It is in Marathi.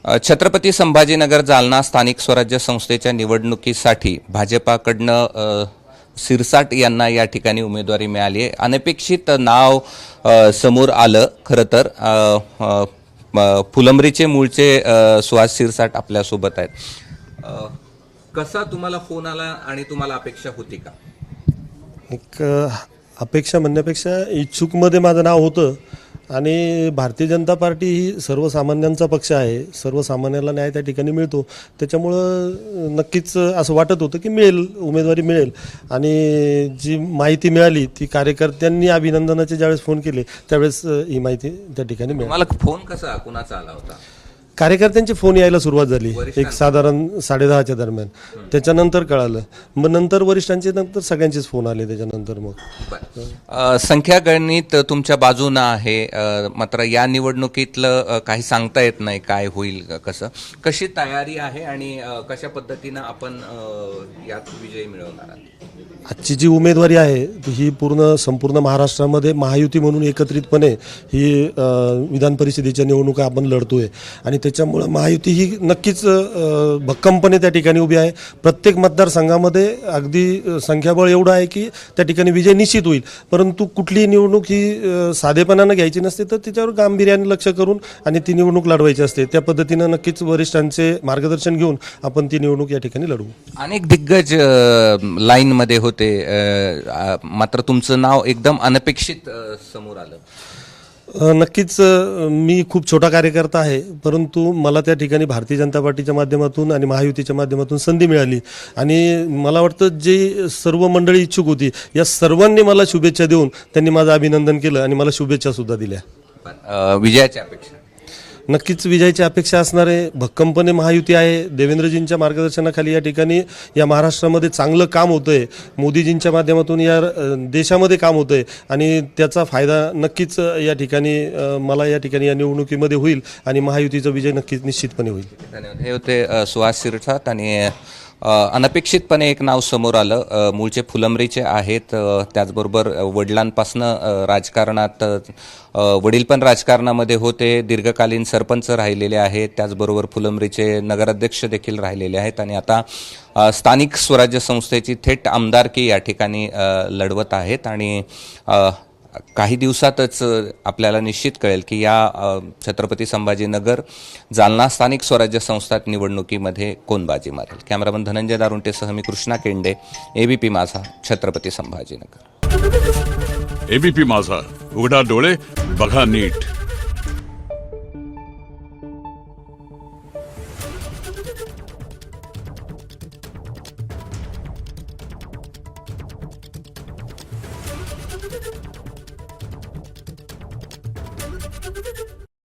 छत्रपती संभाजीनगर जालना स्थानिक स्वराज्य संस्थेच्या निवडणुकीसाठी भाजपाकडनं सिरसाट यांना या ठिकाणी उमेदवारी मिळाली आहे. अनपेक्षित नाव समोर आलं. खरं तर फुलंब्रीचे मूळचे सुहास सिरसाट आपल्यासोबत आहेत. कसा तुम्हाला फोन आला आणि तुम्हाला अपेक्षा होती का? एक अपेक्षा म्हणण्यापेक्षा इच्छुकमध्ये माझं नाव होतं आणि भारतीय जनता पार्टी ही सर्वसामान्यांचा पक्ष आहे. सर्वसामान्याला न्याय त्या ठिकाणी मिळतो. त्याच्यामुळं नक्कीच असं वाटत होतं की उमेदवारी मिळेल. आणि जी माहिती मिळाली ती कार्यकर्त्यांनी अभिनंदनाचे ज्यावेळेस फोन केले त्यावेळेस ही माहिती त्या ठिकाणी मिळाली. मला फोन कसा कुणाचा आला होता? कार्यकर्त्यांची फोन यायला सुरुवात झाली एक साधारण 10:30च्या दरम्यान. त्याच्यानंतर कळालं. मग नंतर वरिष्ठांचे नंतर सगळ्यांचेच फोन आले त्याच्यानंतर. मग संख्यागणित तुमच्या बाजूनं आहे, मात्र या निवडणुकीतलं काही सांगता येत नाही काय होईल कसं. कशी तयारी आहे आणि कशा पद्धतीनं आपण यात विजय मिळवणार आहात? आजची जी उमेदवारी आहे ही संपूर्ण महाराष्ट्रामध्ये महायुती म्हणून एकत्रितपणे ही विधान परिषदेच्या निवडणुका आपण लढतोय. आणि त्याच्यामुळं महायुती ही नक्कीच भक्कमपणे त्या ठिकाणी उभी आहे. प्रत्येक मतदारसंघामध्ये अगदी संख्याबळ एवढं आहे की त्या ठिकाणी विजय निश्चित होईल. परंतु कुठलीही निवडणूक ही साधेपणानं घ्यायची नसते, तर त्याच्यावर गांभीर्याने लक्ष करून आणि ती निवडणूक लढवायची असते. त्या पद्धतीनं नक्कीच वरिष्ठांचे मार्गदर्शन घेऊन आपण ती निवडणूक या ठिकाणी लढवू. अनेक दिग्गज लाईनमध्ये होते, मात्र तुमचं नाव एकदम अनपेक्षित समोर आलं. नक्कीच मी खूप छोटा कार्यकर्ता आहे, परंतु मला त्या ठिकाणी भारतीय जनता पार्टीच्या माध्यमातून आणि महायुतीच्या माध्यमातून संधी मिळाली. आणि मला वाटतं जे सर्व मंडळी इच्छुक होती या सर्वांनी मला शुभेच्छा देऊन त्यांनी माझं अभिनंदन केलं आणि मला शुभेच्छा सुद्धा दिल्या. विजयाची अपेक्षा? नक्कीच विजयाची अपेक्षा असणारे भक्कमपणे महायुती आहे. देवेंद्रजींच्या मार्गदर्शनाखाली या ठिकाणी या महाराष्ट्रामध्ये चांगलं काम होतंय. मोदीजींच्या माध्यमातून या देशामध्ये काम होतंय आणि त्याचा फायदा नक्कीच या ठिकाणी मला या ठिकाणी या निवडणुकीमध्ये होईल आणि महायुतीचा विजय नक्कीच निश्चितपणे होईल. धन्यवाद. हे होते सुहास सिरसाट. आणि अनपेक्षितपणे एक नाव समोर आलं. मूळचे फुलंब्रीचे आहेत. त्याचबरोबर वडिलांपासनं राजकारणात, वडील पण राजकारणामध्ये होते, दीर्घकालीन सरपंच राहिलेले आहेत, त्याचबरोबर फुलंब्रीचे नगराध्यक्ष देखील राहिलेले आहेत आणि आता स्थानिक स्वराज्य संस्थेची थेट आमदारकी या ठिकाणी लढवत आहेत. आणि काही दिवसातच आपल्याला निश्चित कळेल की या छत्रपती संभाजीनगर जालना स्थानिक स्वराज्य संस्था निवडणुकीमध्ये कोण बाजी मारेल. कॅमेरामन धनंजय दारुंटेसह मी कृष्णा केंडे, एबीपी माझा, छत्रपती संभाजीनगर. एबीपी माझा, उघडा डोळे बघा नीट.